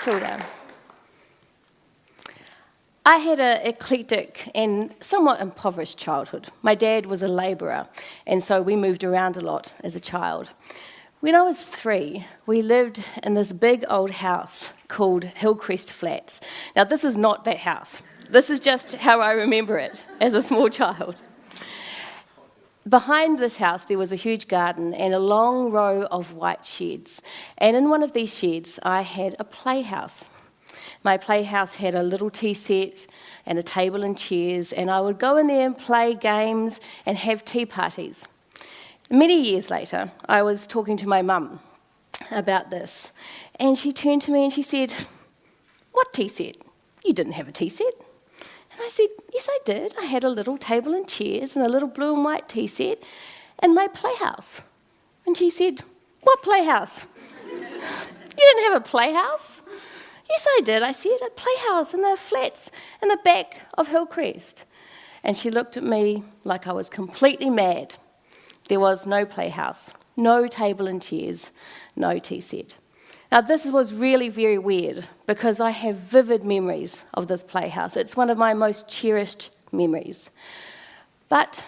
Hilda. I had an eclectic and somewhat impoverished childhood. My dad was a labourer, and so we moved around a lot as a child. When I was 3, we lived in this big old house called Hillcrest Flats. Now, this is not that house. This is just how I remember it as a small child. Behind this house, there was a huge garden and a long row of white sheds. And in one of these sheds, I had a playhouse. My playhouse had a little tea set and a table and chairs, and I would go in there and play games and have tea parties. Many years later, I was talking to my mum about this, and she turned to me and she said, "What tea set? You didn't have a tea set." And I said, "Yes, I did. I had a little table and chairs and a little blue and white tea set and my playhouse." And she said, "What playhouse? You didn't have a playhouse?" "Yes, I did," I said, "a playhouse in the flats in the back of Hillcrest." And she looked at me like I was completely mad. There was no playhouse, no table and chairs, no tea set. Now, this was really very weird because I have vivid memories of this playhouse. It's one of my most cherished memories. But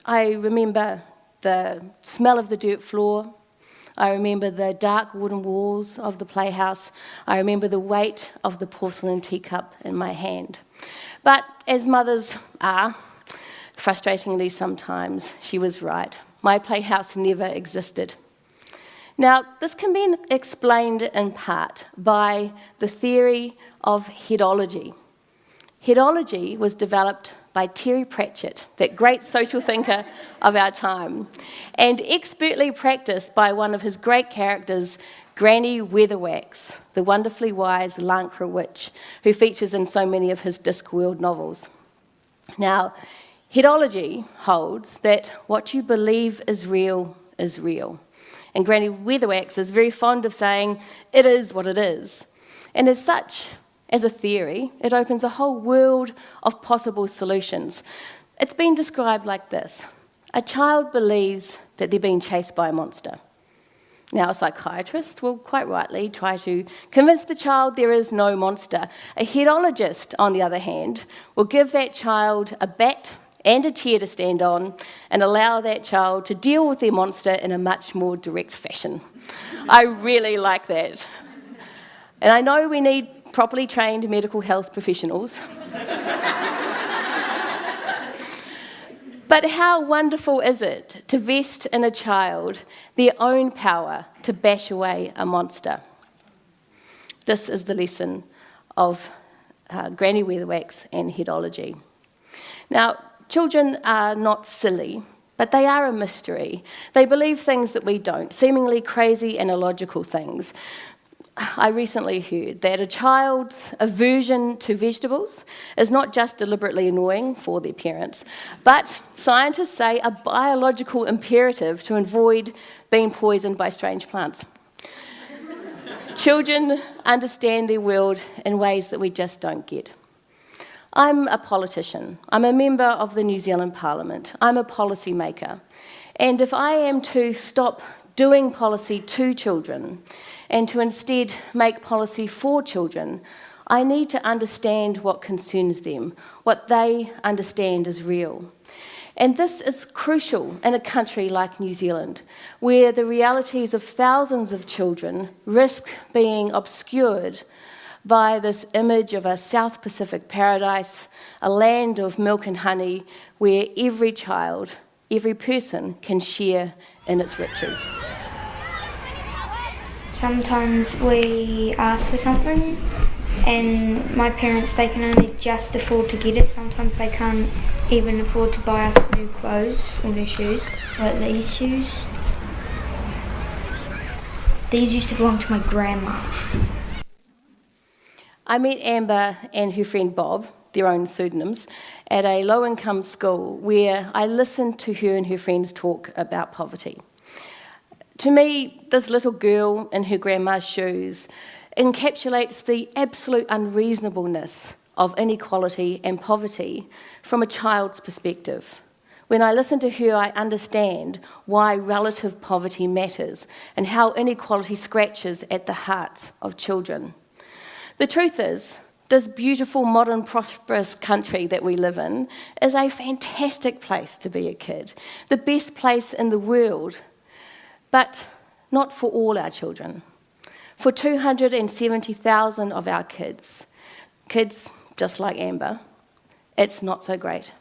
I remember the smell of the dirt floor. I remember the dark wooden walls of the playhouse. I remember the weight of the porcelain teacup in my hand. But as mothers are, frustratingly sometimes, she was right. My playhouse never existed. Now, this can be explained in part by the theory of headology. Headology was developed by Terry Pratchett, that great social thinker of our time, and expertly practiced by one of his great characters, Granny Weatherwax, the wonderfully wise Lancre witch, who features in so many of his Discworld novels. Now, headology holds that what you believe is real is real. And Granny Weatherwax is very fond of saying, "It is what it is." And as such, as a theory, it opens a whole world of possible solutions. It's been described like this. A child believes that they're being chased by a monster. Now, a psychiatrist will quite rightly try to convince the child there is no monster. A headologist, on the other hand, will give that child a bat and a chair to stand on and allow that child to deal with their monster in a much more direct fashion. I really like that. And I know we need properly trained medical health professionals. But how wonderful is it to vest in a child their own power to bash away a monster? This is the lesson of Granny Weatherwax and headology. Now, children are not silly, but they are a mystery. They believe things that we don't, seemingly crazy and illogical things. I recently heard that a child's aversion to vegetables is not just deliberately annoying for their parents, but scientists say a biological imperative to avoid being poisoned by strange plants. Children understand their world in ways that we just don't get. I'm a politician. I'm a member of the New Zealand Parliament. I'm a policy maker. And if I am to stop doing policy to children and to instead make policy for children, I need to understand what concerns them, what they understand as real. And this is crucial in a country like New Zealand, where the realities of thousands of children risk being obscured by this image of a South Pacific paradise, a land of milk and honey, where every child, every person can share in its riches. Sometimes we ask for something and my parents, they can only just afford to get it. Sometimes they can't even afford to buy us new clothes or new shoes. Like these shoes. These used to belong to my grandma. I met Amber and her friend Bob, their own pseudonyms, at a low-income school where I listened to her and her friends talk about poverty. To me, this little girl in her grandma's shoes encapsulates the absolute unreasonableness of inequality and poverty from a child's perspective. When I listen to her, I understand why relative poverty matters and how inequality scratches at the hearts of children. The truth is, this beautiful, modern, prosperous country that we live in is a fantastic place to be a kid, the best place in the world, but not for all our children. For 270,000 of our kids just like Amber, it's not so great.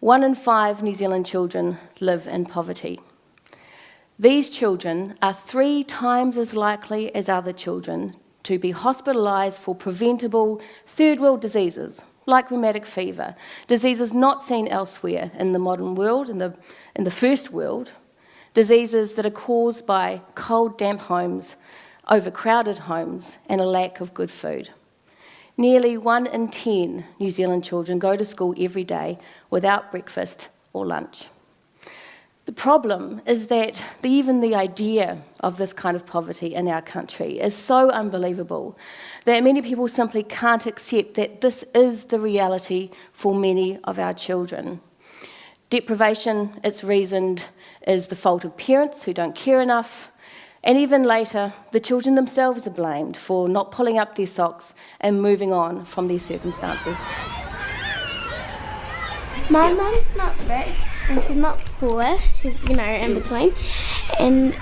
1 in 5 New Zealand children live in poverty. These children are 3 times as likely as other children to be hospitalised for preventable third-world diseases, like rheumatic fever, diseases not seen elsewhere in the modern world, in the first world, diseases that are caused by cold, damp homes, overcrowded homes, and a lack of good food. Nearly 1 in 10 New Zealand children go to school every day without breakfast or lunch. The problem is that even the idea of this kind of poverty in our country is so unbelievable that many people simply can't accept that this is the reality for many of our children. Deprivation, it's reasoned, is the fault of parents who don't care enough, and even later, the children themselves are blamed for not pulling up their socks and moving on from their circumstances. My mum's not rich and she's not poor, she's, in between. And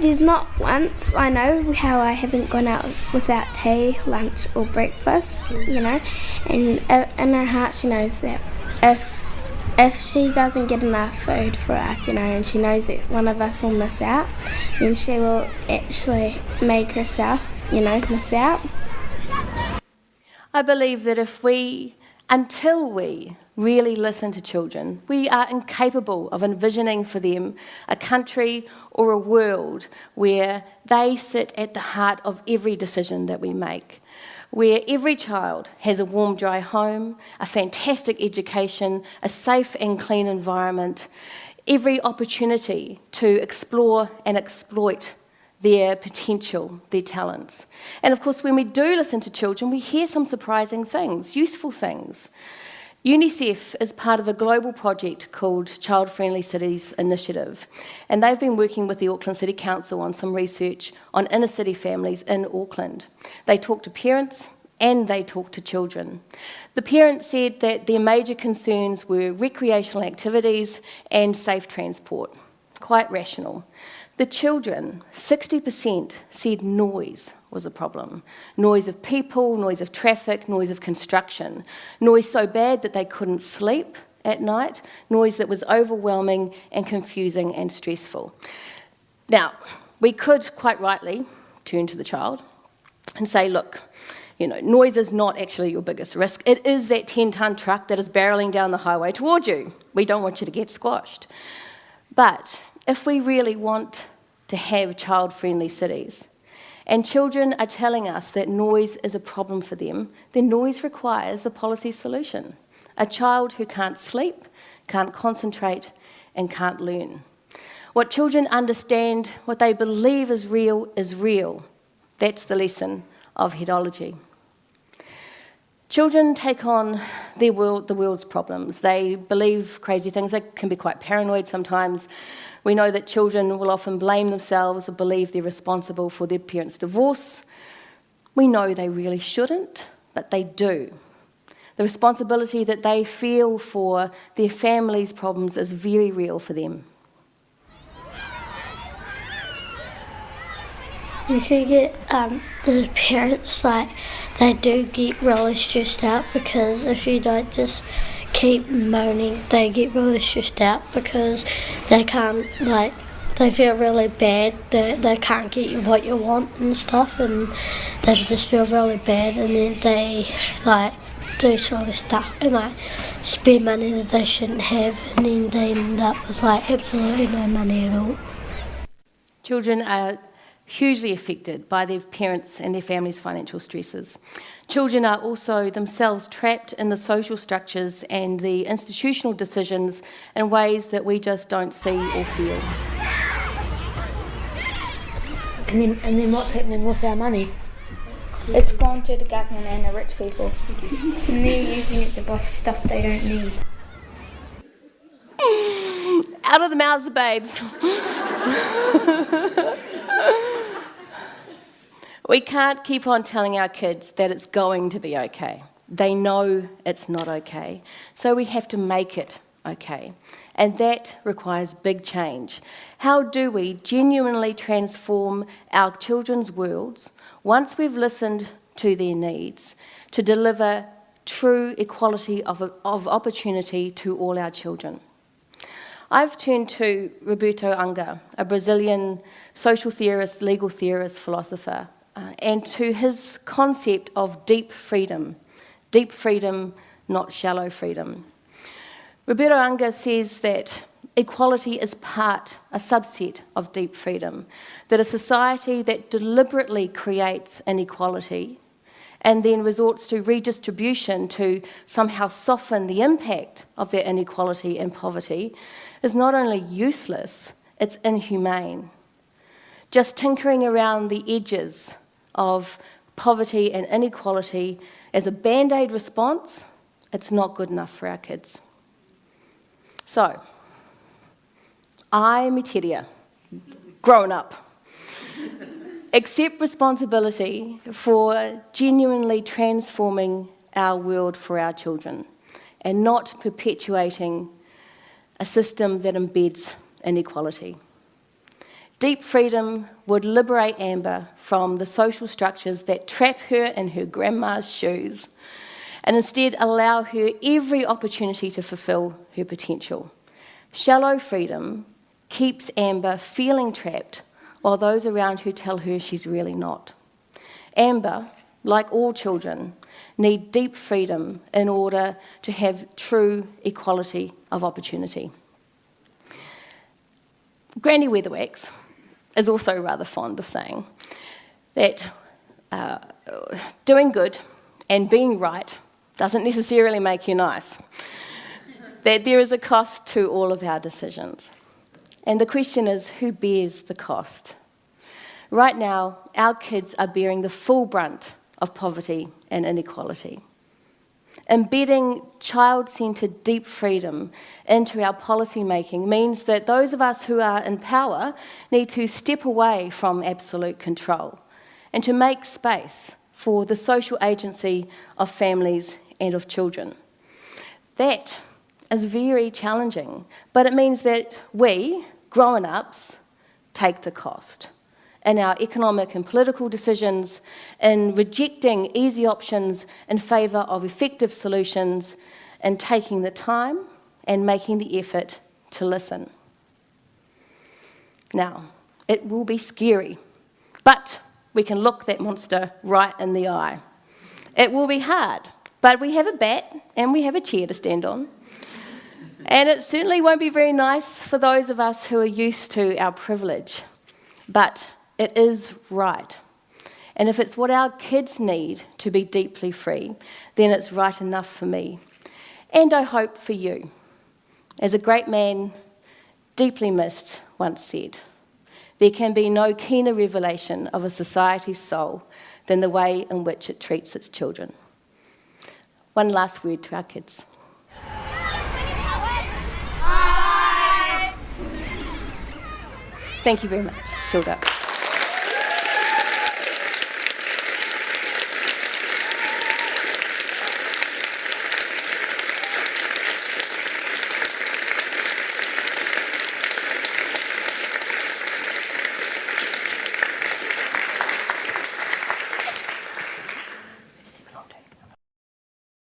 there's not once I know how I haven't gone out without tea, lunch or breakfast, And in her heart she knows that if she doesn't get enough food for us, and she knows that one of us will miss out, then she will actually make herself, miss out. I believe that until we really listen to children, we are incapable of envisioning for them a country or a world where they sit at the heart of every decision that we make, where every child has a warm, dry home, a fantastic education, a safe and clean environment, every opportunity to explore and exploit their potential, their talents. And of course, when we do listen to children, we hear some surprising things, useful things. UNICEF is part of a global project called Child Friendly Cities Initiative, and they've been working with the Auckland City Council on some research on inner city families in Auckland. They talk to parents and they talk to children. The parents said that their major concerns were recreational activities and safe transport. Quite rational. The children, 60%, said noise was a problem. Noise of people, noise of traffic, noise of construction. Noise so bad that they couldn't sleep at night. Noise that was overwhelming and confusing and stressful. Now, we could quite rightly turn to the child and say, look, noise is not actually your biggest risk. It is that 10-tonne truck that is barrelling down the highway toward you. We don't want you to get squashed. But if we really want to have child-friendly cities, and children are telling us that noise is a problem for them, then noise requires a policy solution. A child who can't sleep, can't concentrate, and can't learn. What children understand, what they believe is real, is real. That's the lesson of headology. Children take on the world's problems. They believe crazy things. They can be quite paranoid sometimes. We know that children will often blame themselves or believe they're responsible for their parents' divorce. We know they really shouldn't, but they do. The responsibility that they feel for their family's problems is very real for them. You can get the parents, they do get really stressed out, because if you don't just keep moaning, they get really stressed out because they can't, they feel really bad that they can't get you what you want and stuff, and they just feel really bad, and then they do sort of stuff and spend money that they shouldn't have, and then they end up with absolutely no money at all. Children are hugely affected by their parents' and their families' financial stresses. Children are also themselves trapped in the social structures and the institutional decisions in ways that we just don't see or feel. And then what's happening with our money? It's gone to the government and the rich people. And they're using it to buy stuff they don't need. Out of the mouths of babes. We can't keep on telling our kids that it's going to be okay. They know it's not okay, so we have to make it okay. And that requires big change. How do we genuinely transform our children's worlds once we've listened to their needs to deliver true equality of opportunity to all our children? I've turned to Roberto Anga, a Brazilian social theorist, legal theorist, philosopher, and to his concept of deep freedom, not shallow freedom. Roberto Anga says that equality is a subset of deep freedom, that a society that deliberately creates inequality and then resorts to redistribution to somehow soften the impact of that inequality and poverty is not only useless, it's inhumane. Just tinkering around the edges of poverty and inequality as a band-aid response, it's not good enough for our kids. So, I, Metiria, grown up, accept responsibility for genuinely transforming our world for our children and not perpetuating a system that embeds inequality. Deep freedom would liberate Amber from the social structures that trap her in her grandma's shoes and instead allow her every opportunity to fulfill her potential. Shallow freedom keeps Amber feeling trapped while those around her tell her she's really not. Amber, like all children, need deep freedom in order to have true equality of opportunity. Granny Weatherwax is also rather fond of saying that doing good and being right doesn't necessarily make you nice, that there is a cost to all of our decisions. And the question is, who bears the cost? Right now, our kids are bearing the full brunt of poverty and inequality. Embedding child-centred deep freedom into our policy making means that those of us who are in power need to step away from absolute control and to make space for the social agency of families and of children. That is very challenging, but it means that we, grown-ups, take the cost in our economic and political decisions, in rejecting easy options in favour of effective solutions, and taking the time and making the effort to listen. Now, it will be scary, but we can look that monster right in the eye. It will be hard, but we have a bat and we have a chair to stand on. And it certainly won't be very nice for those of us who are used to our privilege, but it is right. And if it's what our kids need to be deeply free, then it's right enough for me. And I hope for you. As a great man, deeply missed, once said, there can be no keener revelation of a society's soul than the way in which it treats its children. One last word to our kids. Thank you very much. Kia ora.